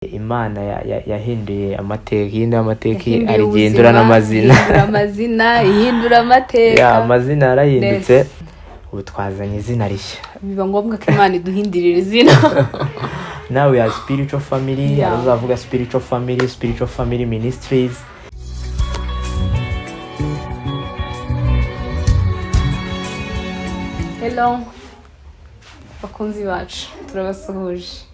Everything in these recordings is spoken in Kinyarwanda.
Imana yahinduye amateka, ihindura amateka arigindura n'amazina, ihindura amateka, amazina yarahindutse, ubu twazanye izina rishya. biba ngombwa ko Imana iduhindirira izina. Now we are spiritual family, azavuga spiritual family ministries. Hello bakunzi bacu, turabasuhuje.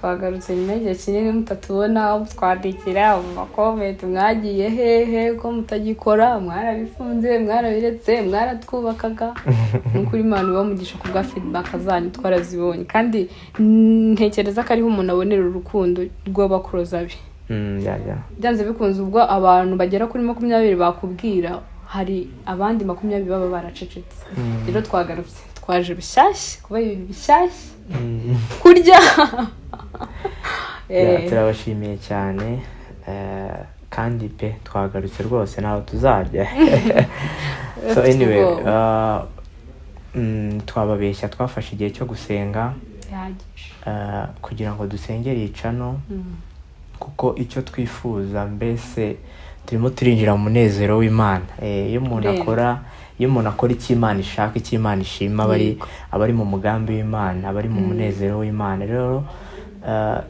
Twagarutse nyuma y'igihe kinini mutatubona, twandikira mu comment mwagiye hehe ko mutagikora, mwarabifunze, mwarabiretse, mwaratwubakaga. Nukuri Imana ibamugisha ku bwa feedback zanyu twarazibonye, kandi ntekereza ko ariho umuntu abonera urukundo rw'abakuroza be. Byanze bikunze ubwo abantu bagera kuri 20 bakubwira, hari abandi 20 baba baracecetse. Rero twagarutse, twaje bishyashya, kuba ibi bishyashya kurya. Turabashimiye cyane, kandi pe twagarutse rwose naho tuzajya. So anyway, twababeshya, twafashe igihe cyo gusenga kugira ngo dusengere icano, kuko icyo twifuza mbese turimo turinjira mu munezero w'Imana. Iyo umuntu akora icyo Imana ishaka, icyo Imana ishima, abari mu mugambi w'Imana, abari mu munezero w'Imana. Rero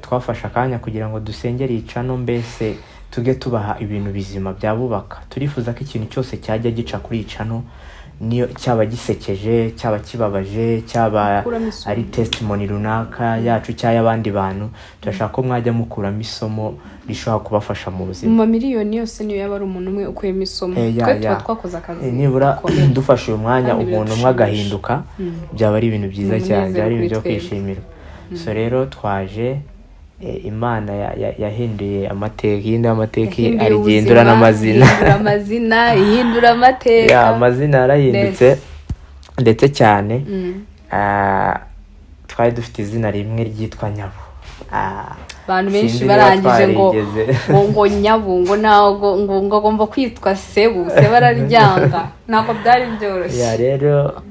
twafashe akanya kugira ngo dusengere icano, mbese tuge tubaha ibintu bizima byabubaka. Turifuza ko ikintu cyose cyajya gica kuri icano, niyo cyaba gisekeje, cyaba kibabaje, cyaba ari testimony runaka yacu cyangwa abandi bantu, turashaka ko mwajya mukuramo isomo rishobora kubafasha mu buzima. Mu miliyoni yose niyo yaba ari umuntu umwe ukuyemo isomo, twe tuba twakoze akazi. Nibura dufashe uyu mwanya umuntu umwe agahinduka, byaba ari ibintu byiza cyane, byari ibintu byo kwishimira. So rero twaje, Imana yahinduye amateka, ihindura amateka arigindura n'amazina, ihindura amateka, amazina yarahindutse ndetse cyane. Twari dufite izina rimwe ryitwa Nyabu. Abantu benshi barangije ngo Nyabu, ngo nago ngo agomba kwitwa Sebu, se bararyanga, nako byari byoroshye. Rero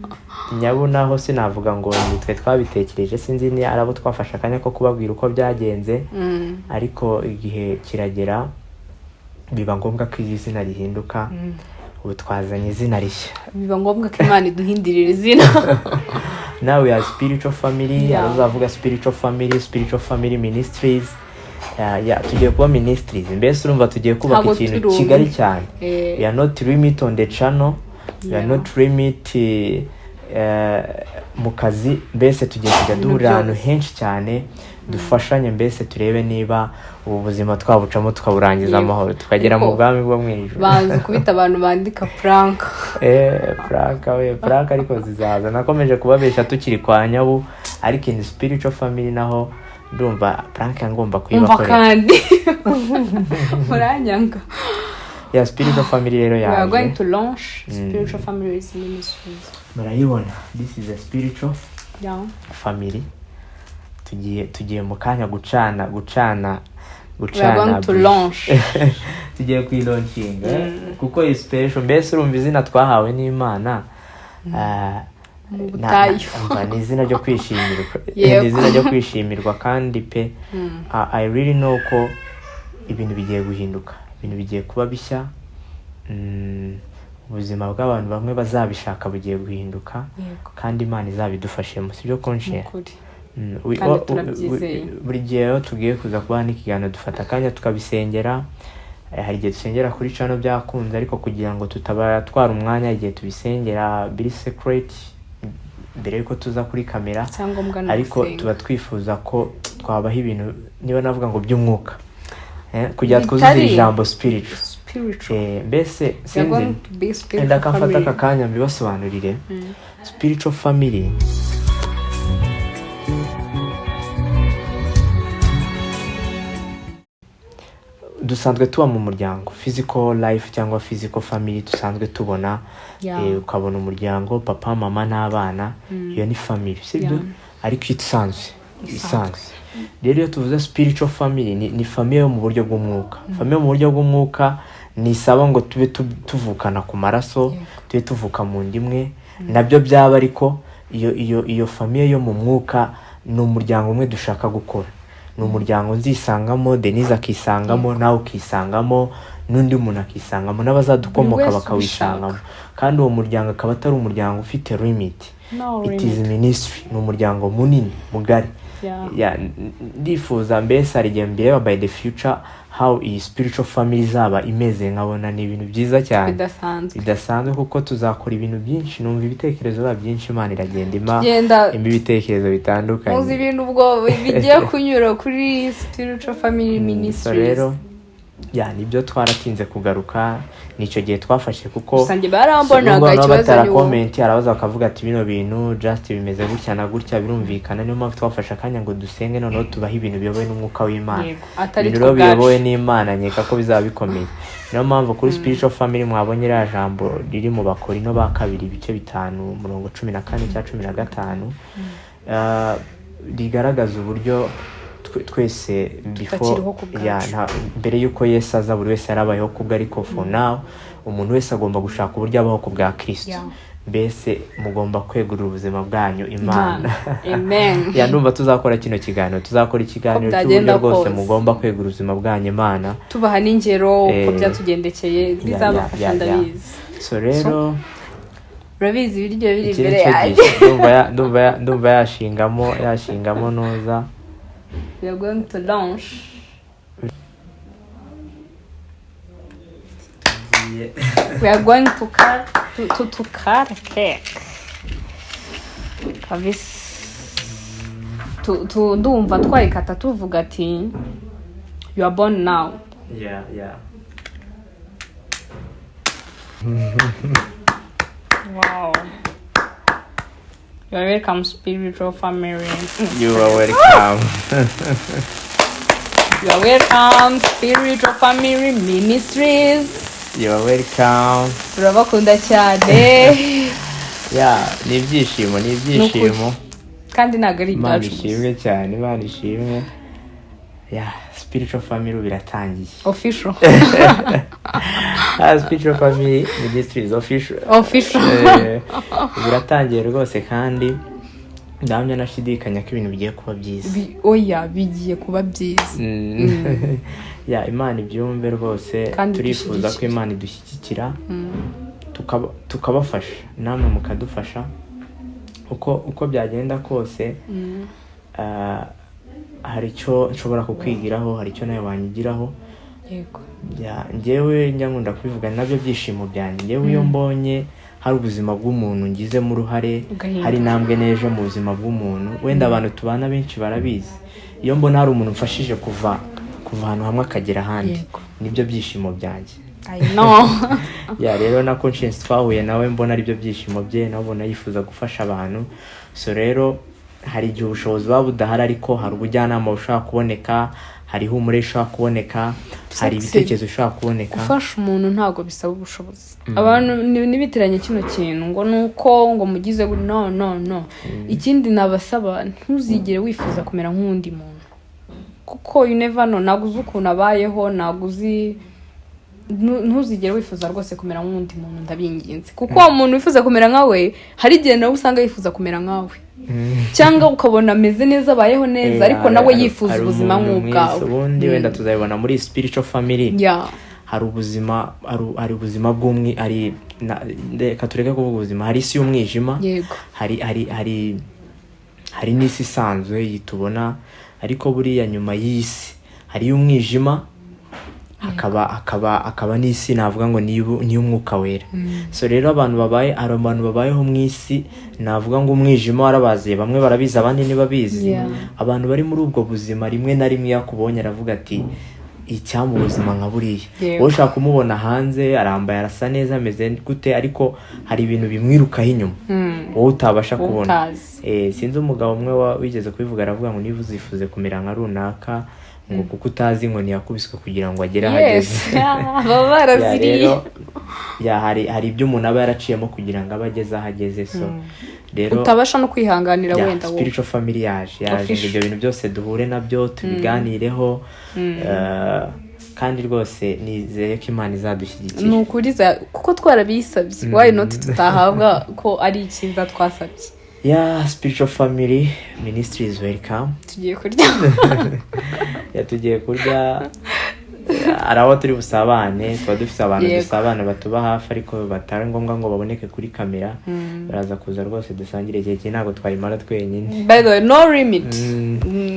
Nyabu naho sinavuga ngo nitwe twabitekereje, sinzi ni arabo twafasha akanya ko kubabwira uko byagenze, ariko igihe kiragera biba ngombwa ko iri zina rihinduka. Ubu twazanye izina rishya, biba ngombwa ko Imana iduhindirira izina. Now we are spiritual family, azavuga spiritual family ministries. Tugiye kuba ministries, mbese urumva tugiye kubaka ikintu kigali cyane. We are not limit on the channel, we are not limit mu kazi, mbese tugiye kujya duhurira ahantu henshi cyane, dufashanye, mbese turebe niba ubu buzima twabucamo tukaburangiza amahoro, tukagera mu bwami bwo mu ijuru. Banze kubita abantu bandika Frank. Frank ariko zizaza. Nakomeje kubabesha tukiri kwa Nyabu, ariko in spiritual family naho ndumva Frank ngomba kuyibakorera. Kandi muranyanga. Spiritual family rero we are going to launch spiritual families ministries. Murayibona, this is a spiritual family. Tugiye mu kanya gucana we are going to launch. Tugiye kwilaunching, kuko is special, mbese urumva izina twahawe n'Imana. Ni izina ryo kwishimirwa, ni izina ryo kwishimirwa, kandi pe I really know ko ibintu bigiye guhinduka, ibintu bigiye kuba bishya. Ubuzima bw'abantu bamwe bazabishaka bugiye guhinduka, kandi Imana izabidufashemo, sibyo conscience. Buri gihe tugiye kuza kuba n'ikiganiro, dufata akanya tukabisengera. Hari igihe dusengera kuri channel byakunze, ariko kugira ngo tutabatwara umwanya, igihe tubisengera be secret mbere yuko tuza kuri kamera, ariko tuba twifuza ko twabaho ibintu, niba navuga ngo by'umwuka, kugira twuzuze ijambo spiritual. Mbese sinzi ndakafata aka kanya mbibasobanurire. Spiritual family dusanzwe tuba mu muryango, physical life cyangwa physical family dusanzwe tubona. Ukabona umuryango, papa, mama n'abana, iyo ni family, sibyo? Ariko isanzwe. Rero iyo tuvuze spiritual family, ni family yo mu buryo bw'umwuka. Family mu buryo bw'umwuka nisaba ngo tube tuvukana ku maraso, tube tuvuka mu ndimwe, nabyo byaba, ariko iyo family yo mu mwuka ni umuryango umwe dushaka gukora. ni umuryango nzisangamo, Denise akisangamo, nawe ukisangamo, n'undi muntu akisangamo, n'abazadukomoka bakawisangamo, kandi uwo muryango akaba atari umuryango ufite limit. It is ministry, ni umuryango munini mugari. Ndifuza mbese hari igihe mbireba by the future how iyi spiritual family zaba imeze, nkabona ni ibintu byiza cyane bidasanzwe, kuko tuzakora ibintu byinshi. Numva ibitekerezo biba byinshi, Imana iragenda impa ibitekerezo bitandukanye. Muzi ibintu ubwo bigiye kunyura kuri spiritual family ministries. Rero nibyo twaratinze kugaruka, nicyo gihe twafashe, kuko usange barambonaga ikibazo niwo comment arabaza bakavuga ati bino bintu just bimeze gutya na gutya, birumvikana. Niyo mpamvu twafashe akanya ngo dusenge, noneho tubaho ibintu biyobowe n'umwuka w'Imana. Ibintu biyobowe n'Imana nkeka ko bizaba bikomeye. Niyo mpamvu kuri spiritual family mwabonye iriya jambo riri mu Bakorino ba 2 ibice 5:14-15 rigaragaza uburyo twese mbere yuko Yesu aza buri wese yarabayeho kubwo, ariko for now umuntu wese agomba gushaka uburyo abaho kubwa Kristo. Mbese mugomba kwegurira ubuzima bwanyu Imana. Amen. Ndumva tuzakora kino kiganiro, tuzakora ikiganiro cy'uburyo rwose mugomba kwegurira ubuzima bwanyu Imana, tubaha n'ingero uko byatugendekeye bizabafasha. Ndabizi. So rero urabizi ibiryo biri imbere yaje, ndumva yashingamo noza. We are going to launch. We are going to cut a cake. Ndumva twayikata tuvuga ati you are born now. Yeah. Wow. You are welcome, spiritual family. You are welcome. You are welcome, spiritual family ministries. You are welcome. Turabakunda cyane. Ni ibyishimo. Kandi ntabwo ari ibyacu. Ishimwe cyane, Imana ishimwe. Spiritual family biratangiye. Official. Spiritual family ministries official. Biratangiye rwose, kandi ndamya nashidikanya ko ibintu bigiye kuba byiza. Bigiye kuba byiza. Imana ibyumve rwose, turifuza ko Imana idushyigikira, tukabafasha, namwe mukadufasha uko byagenda kose. Hari icyo nshobora kukwigiraho, hari icyo nawe wanyigiraho. Yego. Njyewe nkunda kubivuga, nabyo byishimo byanjye. Njyewe iyo mbonye hari ubuzima bw'umuntu ngizemo uruhare, hari intambwe neje mu buzima bw'umuntu, wenda abantu tubana benshi barabizi, iyo mbona hari umuntu mfashije kuva ahantu hamwe akagera ahandi, nibyo byishimo byanjye. I know. Rero na conscience twahuye nawe, mbona ari byo byishimo bye, nabona yifuza gufasha abantu. So rero hari igihe ubushobozi buba budahari, ariko hari ubujyanama bushobora kuboneka, hari ihumure ishobora kuboneka, hari ibitekerezo bishobora kuboneka. Gufasha umuntu ntabwo bisaba ubushobozi. Abantu nibitiranye kino kintu ngo nuko ngo mugize no. Ikindi nabasaba, ntuzigere wifuza kumera nk'undi muntu, kuko you never know, naguze ukuntu abayeho, ntuzigere wifuza rwose kumera nk'undi muntu, ndabinginze. Kuko uwo muntu wifuza kumera nkawe, hari igihe nawe usanga yifuza kumera nkawe, cyangwa ukabona ameze neza, abayeho neza, ariko nawe yifuza ubuzima nk'ubwawe. Ubundi wenda tuzabibona muri spiritual family. Hari ubuzima bw'umwe, reka tureke kuvuga ubuzima, hari isi y'umwijima, hari n'isi isanzwe yitubona, ariko buriya nyuma y'isi hari y'umwijima, akaba n'isi navuga ngo ni umwuka wera. So rero abantu babayeho mu isi, navuga ngo umwijima warabaziye, bamwe barabizi abandi ntibabizi. Abantu bari muri ubwo buzima, rimwe na rimwe yakubonye aravuga ati icyamu ubuzima nka buriya. Wowe ushaka kumubona hanze arambaye, arasa neza, ameze gute, ariko hari ibintu bimwirukaho inyuma wowe utabasha kubona. Sinzi umugabo umwe wigeze kubivuga, aravuga ngo niba uzifuze kumera nka runaka, ngo kuko utazi ngo ntiyakubiswe kugira ngo agere ahageze. Hari ibyo umuntu aba yaraciyemo kugira ngo abe ageze ahageze. So rero utabasha no kwihanganira wenda wowe. Spiritual family yaje ibyo bintu byose duhure nabyo, tubiganireho. Kandi rwose nizeye ko Imana izadushyigikira. Nukuriza kuko twarabisabye, why not tutahabwa ko ari ikiza twasabye. Spiritual Family Ministries welcome. tugiye kurya Tugiye kurya hari aho turi busabane, tuba dufite abantu dusabana batuba hafi ariko batari ngombwa ngo baboneke kuri kamera. Baraza kuza rwose dusangire igihe ntabwo twayimara twenyine. By the way, no limit.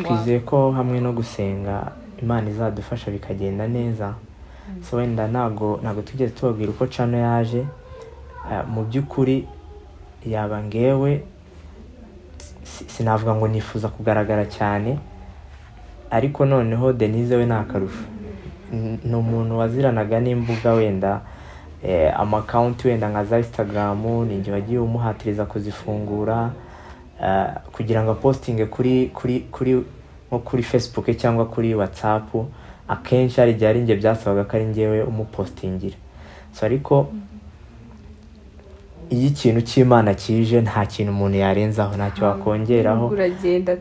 Twizeye ko hamwe no gusenga Imana izadufasha bikagenda neza. So wenda ntabwo tugeze tubabwira uko channel yaje. Mu by'ukuri yaba ngewe sinavuga ngo nifuza kugaragara cyane, ariko noneho Denise we nakarusho. Ni umuntu waziranaga n'imbuga wenda account wenda nka za Instagram, ninjye wagiye umuhatiriza kuzifungura kugira ngo posting kuri Facebook cyangwa kuri WhatsApp. Akenshi ari igihe ari njye byasabaga ko ari njyewe umupostingira. So ariko iyo ikintu cy'Imana kije nta kintu umuntu yarenzaho, ntacyo wakongeraho. Uragenda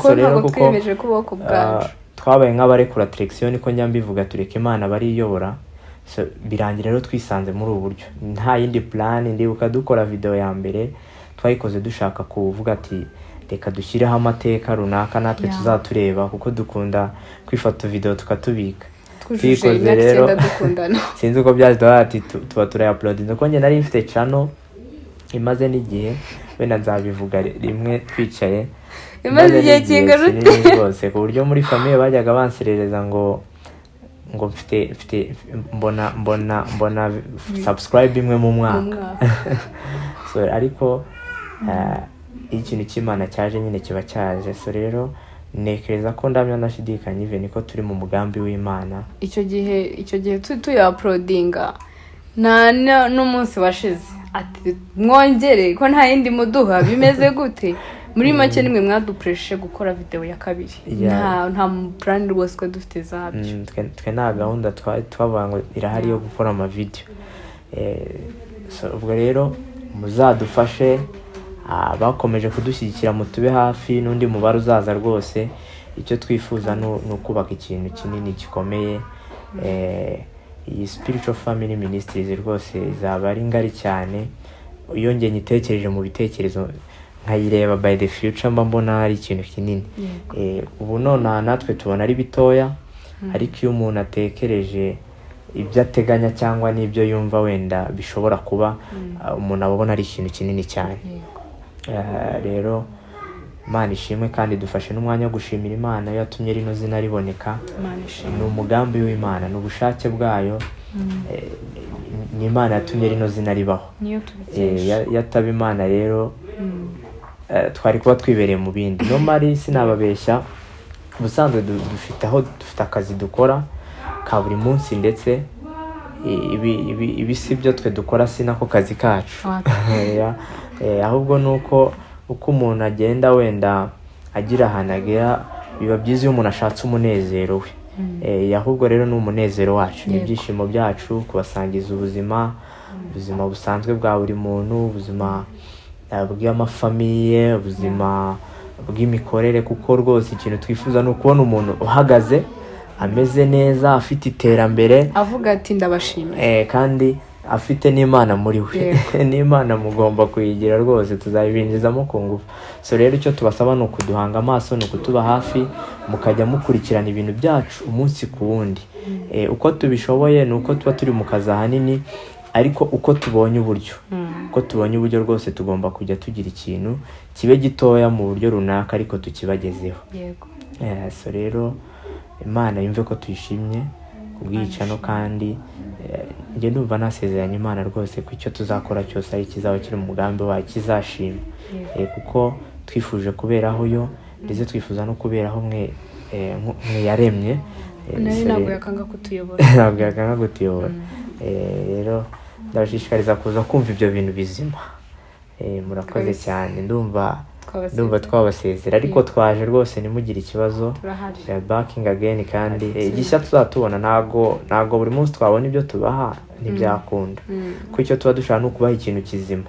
so rero kuko twiyemeje kuboko bwacu twabaye nk'abarekura direction niko nyambivuga, tureke Imana bariyobora. So birangira rero twisanze muri ubu buryo, nta yindi plan. Ndibuka dukora video ya mbere twayikoze dushaka kuvuga ati reka dushyireho amateka runaka natwe tuzatureba, kuko dukunda kwifata video tukatubika. twikoze rero sinzi uko byaje ati tuba turayupload. Ndiko nge nari mfite channel imaze n'igihe, wenda nzabivuga rimwe twicaye, imaze igihe kingarute rwose, ku buryo muri famille bajyaga banserereza ngo mfite mbona subscribe imwe mu mwaka. So ariko ikintu cy'Imana cyaje nyine kiba cyaje. So rero nekereza ko ndamya nashidikanye even niko turi mu mugambi w'Imana. Icyo gihe tuyaploadinga n'umunsi washize ati mwongere ko nta yindi muduha bimeze gute. Muri make nimwe mwadupreshe gukora video ya kabiri. Nta plan rwose ko dufite zabyo. Twe nta gahunda twavuga ngo irahari yo gukora ama video. So ubwo rero muzadufashe, bakomeje kudushyigikira mutube hafi, n'undi mubare uzaza rwose. Icyo twifuza no kubaka ikintu kinini gikomeye. Iyi Spiritual Family Ministries rwose izaba ari ngari cyane. Iyo nge nyitekereje mu bitekerezo nkayireba by the future, mba mbona ari ikintu kinini. Ubu none natwe tubona ari bitoya, ariko iyo umuntu atekereje ibyo ateganya cyangwa n'ibyo yumva wenda bishobora kuba, umuntu abona ari ikintu kinini cyane. Rero Imana ishimwe, kandi dufashe n'umwanya wo gushimira Imana yatumye rino zina riboneka. Ni umugambi w'Imana, n'ubushake bwayo. Ni Imana yatumye rino zina ribaho. Yataba Imana rero twari kuba twibereye mu bindi. No mari sinababeshya, ubusanzwe dufite akazi dukora ka buri munsi, ndetse ibi si byo twe dukora, si nako kazi kacu. Ahubwo nuko uko umuntu agenda wenda agira ahantu agera, biba byiza iyo umuntu ashatse umunezero we. Ahubwo rero ni umunezero wacu, ni ibyishimo byacu kubasangiza ubuzima busanzwe bwa buri muntu, ubuzima bw'amafamiye, ubuzima bw'imikorere. Kuko rwose ikintu twifuza ni ukubona umuntu uhagaze ameze neza, afite iterambere, avuga ati ndabashimiye, kandi afite n'Imana muri we. N'Imana mugomba kuyigira rwose, tuzabinjizamo ku ngufu. So rero icyo tubasaba ni ukuduhanga amaso, ni ukutuba hafi, mukajya mukurikirana ibintu byacu umunsi ku wundi. Uko tubishoboye ni uko tuba turi mu kazi ahanini, ariko uko tubonye uburyo rwose tugomba kujya tugira ikintu kibe gitoya mu buryo runaka, ariko tukibagezeho. So rero Imana yumve ko tuyishimye kubwicano, kandi njye ndumva nasezeranye Imana rwose ko icyo tuzakora cyose ari kizaba kiri mu mugambi wayo, kizashima. Kuko twifuje kuberaho yo, ndetse twifuza no kuberaho mwe yaremye. Ntabwo yakanga kutuyobora. Rero ndabashishikariza kuza kumva ibyo bintu bizima. Murakoze cyane, ndumva twabasezera, ariko twaje rwose nimugire ikibazo. Backing again, kandi igishya tuzatubona. Ntago buri munsi twabona ibyo tubaha, ntibyakunda. Kuko icyo tuba dushaka ni ukubaha ikintu kizima.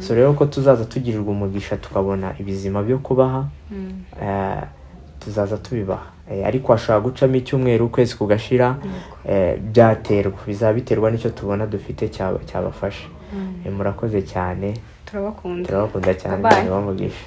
So rero ko tuzaza tugirirwa umugisha tukabona ibizima byo kubaha, tuzaza tubibaha. Ariko ashaka gucamo icyumweru, ukwezi kugashira, bizaba biterwa n'icyo tubona dufite cyabafasha. Murakoze cyane. turabakunda turabakunda cyane Bye. Imana ibahe umugisha.